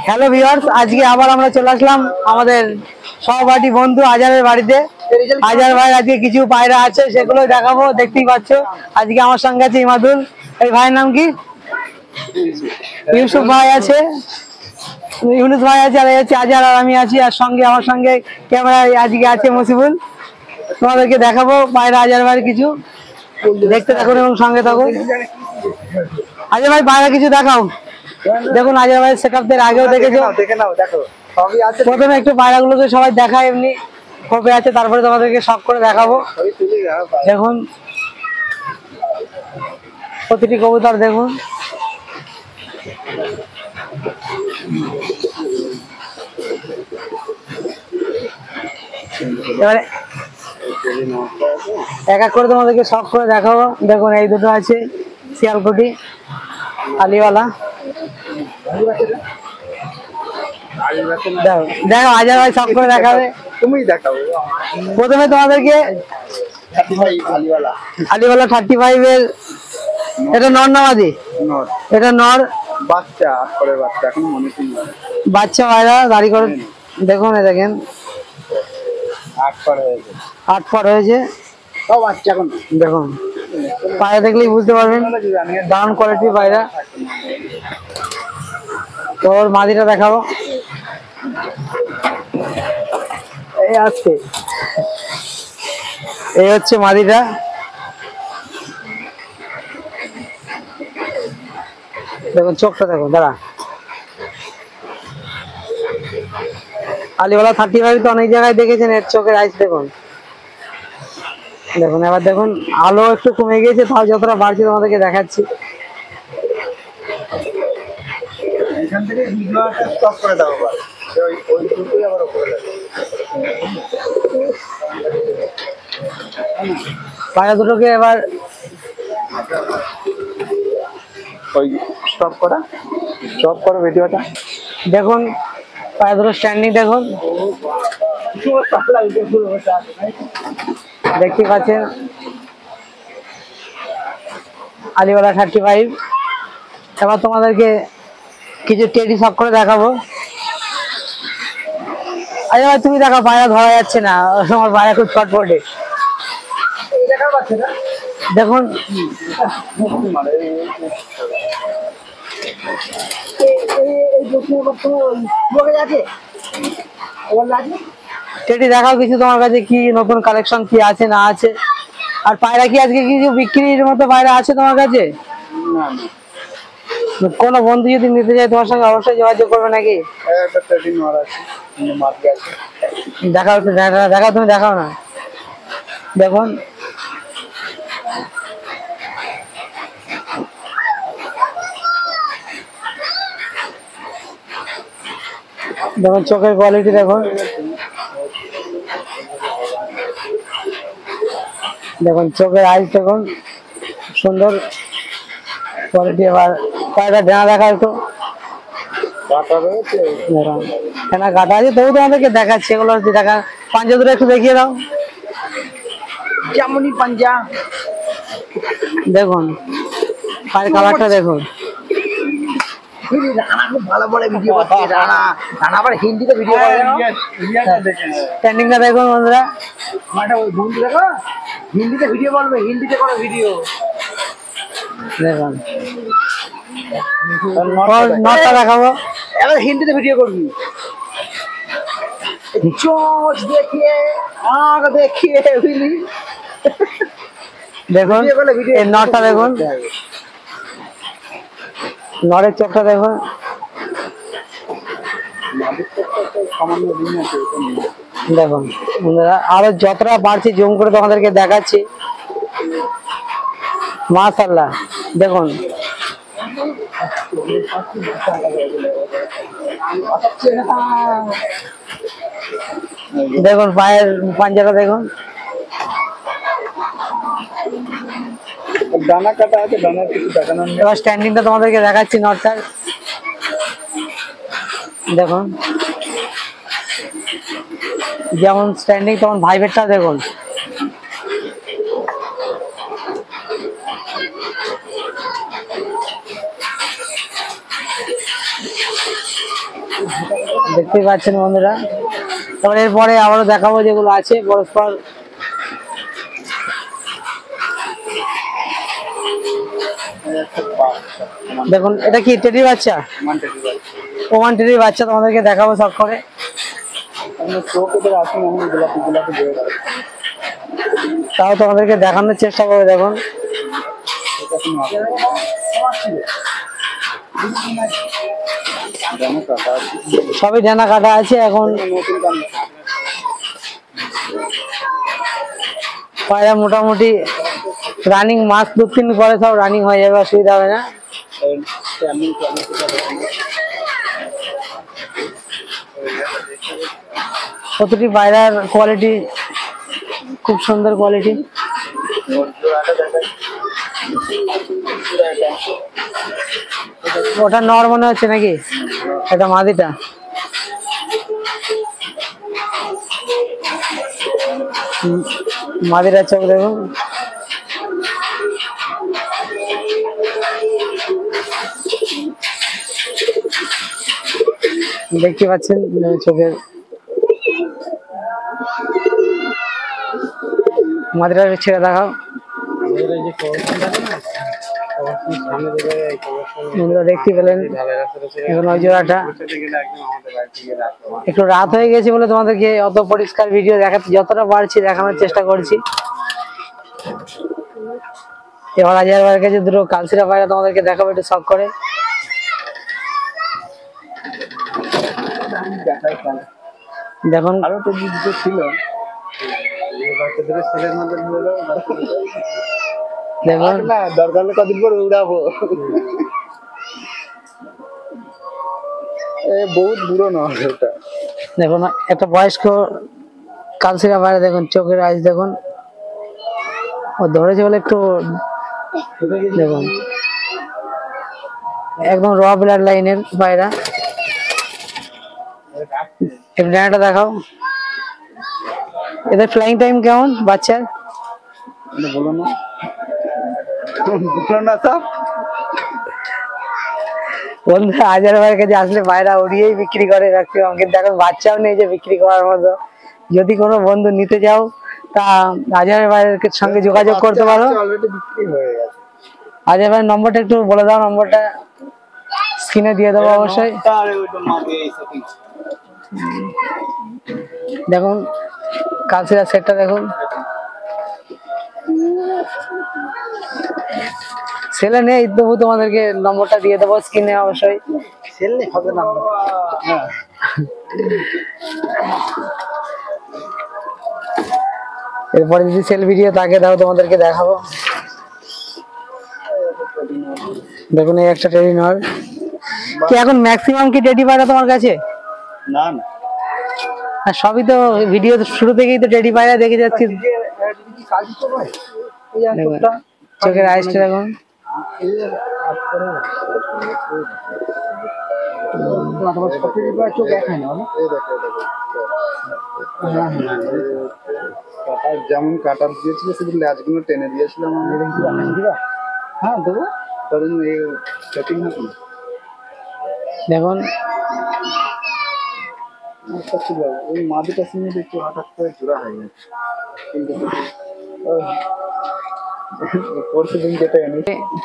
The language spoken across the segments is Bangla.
হ্যালো ভিউয়ার্স, আজকে আবার আমরা চলে আসলাম আমাদের সহপাঠী বন্ধু আজারের বাড়িতে। আজার ভাই আজকে কিছু পায়রা আছে, সেগুলো দেখাবো। দেখতেই পাচ্ছ আজকে আমার সঙ্গে আছে ইমাদুল। এই ভাইয়ের নাম কি? ইউসুফ ভাই আছে, ইউনুস ভাই আছে, আর হচ্ছে আজার, আর আমি আছি। আর সঙ্গে আমার সঙ্গে ক্যামেরায় আজকে আছে মসিবুল। তোমাদেরকে দেখাবো পায়রা আজার ভাইয়ের কিছু, দেখতে থাকুন এবং সঙ্গে থাকুন। আজার ভাই পায়রা কিছু দেখাও। দেখুন আজার ভাই সেটআপদের আগেও দেখেছো, দেখে নাও, দেখো সবই আছে। প্রথমে একটু পায়রাগুলোকে সবাই দেখায় এমনি কবে আছে, তারপরে তোমাদেরকে শখ করে দেখাবো। দেখুন প্রতিটি কবুতর দেখুন। এবারে এক এক করে তোমাদেরকে শখ করে দেখাবো। দেখুন এই দুটো আছে শিয়ালকুটি আলিওয়ালা। দেখো আজার ভাই শখ করে দেখাবে, তুমি দেখাবো। প্রথমে তোমাদেরকে আলিওয়ালা 35 এর, এটা নর নামাজি, এটা নর বাচ্চা, এখন মনে বাচ্চা পায়রা দাঁড়ি করে। দেখুন এ দেখেন 8 পর হয়েছে বাচ্চা। এখন দেখুন পায়রা দেখলেই বুঝতে পারবেন, দারুণ কোয়ালিটির পায়রা। তো ওর মাদিটা দেখাবো, এই আসছে, এই হচ্ছে মাদিটা। দেখুন চোখটা দেখুন, দাঁড়া। আলিওয়ালা 35 তো অনেক জায়গায় দেখেছেন, এর চোখের আইস দেখুন। দেখুন এবার দেখুন আলো একটু কমে গিয়েছে, তাও যতটা বাড়ছে তোমাদেরকে দেখাচ্ছি। এখান থেকে ভিডিওটা স্টপ করে দাও, ওই দুটোই আবার উপরে যাবে। পায়রা দুটোকে এবার ওই স্টপ করো ভিডিওটা। দেখুন পায়রা দুটো স্ট্যান্ডিং দেখুন, দেখতে পাচ্ছেন আলিওয়ালা 35। এবার তোমাদেরকে কিছু টেডি শখ করে দেখাবো। আরে ভাই তুমি দেখো, পায়রা ধরা যাচ্ছে না, আমার পায়রা খুব ছটফটে। দেখুন টেডি দেখাও কিছু, তোমার কাছে কি নতুন কালেকশন কি আছে না আছে। আর পায়রা কি আজকে কিছু বিক্রির মতো পায়রা আছে তোমার কাছে? কোনো বন্ধু যদি নিতে চায় তোমার সঙ্গে অবশ্যই যোগাযোগ করবে নাকি? দেখাও একটু, দেখাও তুমি, দেখাও না। দেখুন দেখুন চোখের কোয়ালিটি দেখুন, দেখুন চোখের আইস দেখুন, সুন্দর কোয়ালিটি। এবার পায়রা ডানা দেখা একটু, ডানা কাটা আছে, তবু তোমাদেরকে দেখাচ্ছি। এগুলো হচ্ছে দেখা, পাঞ্জা দুটো একটু দেখিয়ে দাও। যেমনই পাঞ্জা দেখুন, পায়ের কালারটা দেখুন। ভালো বলে ভিডিও করছে রানা, আবার হিন্দিতে ভিডিও করে। স্ট্যান্ডিংটা দেখুন বন্ধুরা, বন্ধু দেখো হিন্দিতে ভিডিও বলবে, হিন্দিতে করো ভিডিও। দেখুন নটটা দেখাবো, এবার হিন্দিতে ভিডিও করবি। চোখ দেখিয়ে আগ দেখিয়ে বুঝলি। দেখুন এই নটটা দেখুন, নরের চোখটা দেখুন। দেখুন বন্ধুরা, আরো যতটা পারছি জুম করে তোমাদেরকে দেখাচ্ছি। মাশাআল্লাহ দেখুন, দেখুন পায়ের পাঞ্জাটা দেখুন, ডানা কাটা আছে, ডানার কিছু দেখানো। এবার স্ট্যান্ডিংটা তোমাদেরকে দেখাচ্ছি নটটার। দেখুন যেমন স্ট্যান্ডিং তেমন ভাইব্রেটটা দেখুন। দেখতেই পাচ্ছেন বন্ধুরা। তারপরে এরপরে আবারও দেখাবো যেগুলো আছে পরস্পর। দেখুন এটা কি টেডি বাচ্চা? ওমান টেডির বাচ্চা তোমাদেরকে দেখাবো সব করে। তাও তোমাদেরকে দেখানোর চেষ্টা করবো। দেখুন সবই ডানা কাটা আছে। এখন পায়রা মোটামুটি রানিং মাস 2-3 পরে সব রানিং হয়ে যাবে, অসুবিধা হবে না। প্রতিটি পায়রার কোয়ালিটি খুব সুন্দর কোয়ালিটি। ওটা নর মনে হচ্ছে নাকি? এটা মাদিটা। মাদিরা চোখ দেখুন। দেখতে পাচ্ছেন চোখের মাদিরা ছেড়ে দেখাও। দেখতে পেলেন এখন ওই জোড়াটা। একটু রাত হয়ে গেছে বলে তোমাদেরকে অত পরিষ্কার ভিডিও দেখাতে যতটা পারছি দেখানোর চেষ্টা করছি। এবার রাজার বাড়ির কাছে দুটো কালসিরা পায়রা তোমাদেরকে দেখাবো একটু শখ করে। দেখুন আরো তো দুটো ছিল, দেখুন দরকার হলে কদিন পর উড়াবো। বহুত বুড়ো নয় ওটা। দেখুন একটা বয়স্ক কালসিরা পায়রা, দেখুন চোখের আইস দেখুন। ও ধরেছে বলে একটু দেখুন একদম র ব্লাড লাইনের পায়রা। ডানাটা দেখাও। এদের ফ্লাইং টাইম কেমন বাচ্চার? বলো না সব বন্ধুরা হাজার ভাইয়ের কাছে আসলে পায়রা উড়িয়েই বিক্রি করে ম্যাক্সিমাম, কিন্তু এখন বাচ্চাও নেই যে বিক্রি করার মতো। যদি কোনো বন্ধু নিতে যাও তা হাজার ভাইয়ের সঙ্গে যোগাযোগ করতে পারো। হাজার ভাইয়ের নম্বরটা একটু বলে দাও। নম্বরটা স্ক্রিনে দিয়ে দেবো অবশ্যই। দেখুন কালসিরা সেটটা দেখুন। সেলে নেই তবু তোমাদেরকে নম্বরটা দিয়ে দেবো স্ক্রিনে অবশ্যই। সেল নেই হবে না। এরপরে যদি সেল ভিডিও থাকে তাও তোমাদেরকে দেখাবো। দেখুন এই একটা টেডি নর। কি এখন ম্যাক্সিমাম কি টেডি পায়রা তোমার কাছে? না না, সবই তো ভিডিও শুরু থেকেই তো টেডি পায়রা দেখে যাচ্ছি। চোখের আইসটা দেখুন। যেমন কাটার দিয়েছিল শুধু ল্যাচগুলো টেনে দিয়েছিলাম। হ্যাঁ দেবো। দেখুন ওই মাদিটা সিনে একটু হঠাৎ করে জোড়া হয়ে গেছে, কিন্তু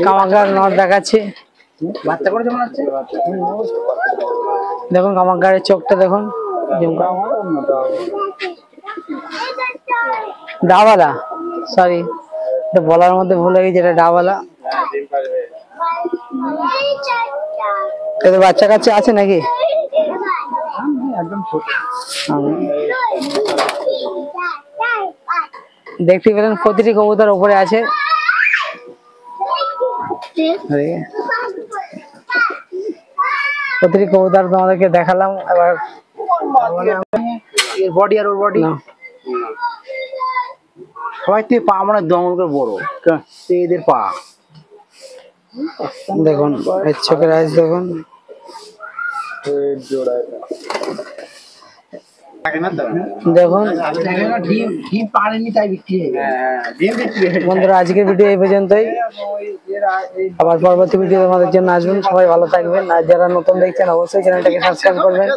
কামাগার নর দেখাচ্ছে। বাচ্চা করে যেমন আছে দেখুন কামাগারের চোখটা দেখুন। ডাবালা, সরি বলার মধ্যে ভুলে গেছি, এটা ডাবালা। এদের বাচ্চা কাচ্চা আছে নাকি? একদম ছোট। দেখতে পেলেন প্রতিটি কবুতর উপরে আছে। প্রতিটি কবুতর তোমাদেরকে দেখালাম। এবার বডি আর ওর বডি সবাই থেকে পা মানে দমন করে বড় এদের পা দেখুন। এর চোখের আইস দেখুন। দেখুন বন্ধুরা, আজকের ভিডিও এই পর্যন্তই। আবার পরবর্তী ভিডিও আমাদের জন্য আসবেন। সবাই ভালো থাকবেন, আর যারা নতুন দেখছেন অবশ্যই চ্যানেলটাকে সাবস্ক্রাইব করবেন।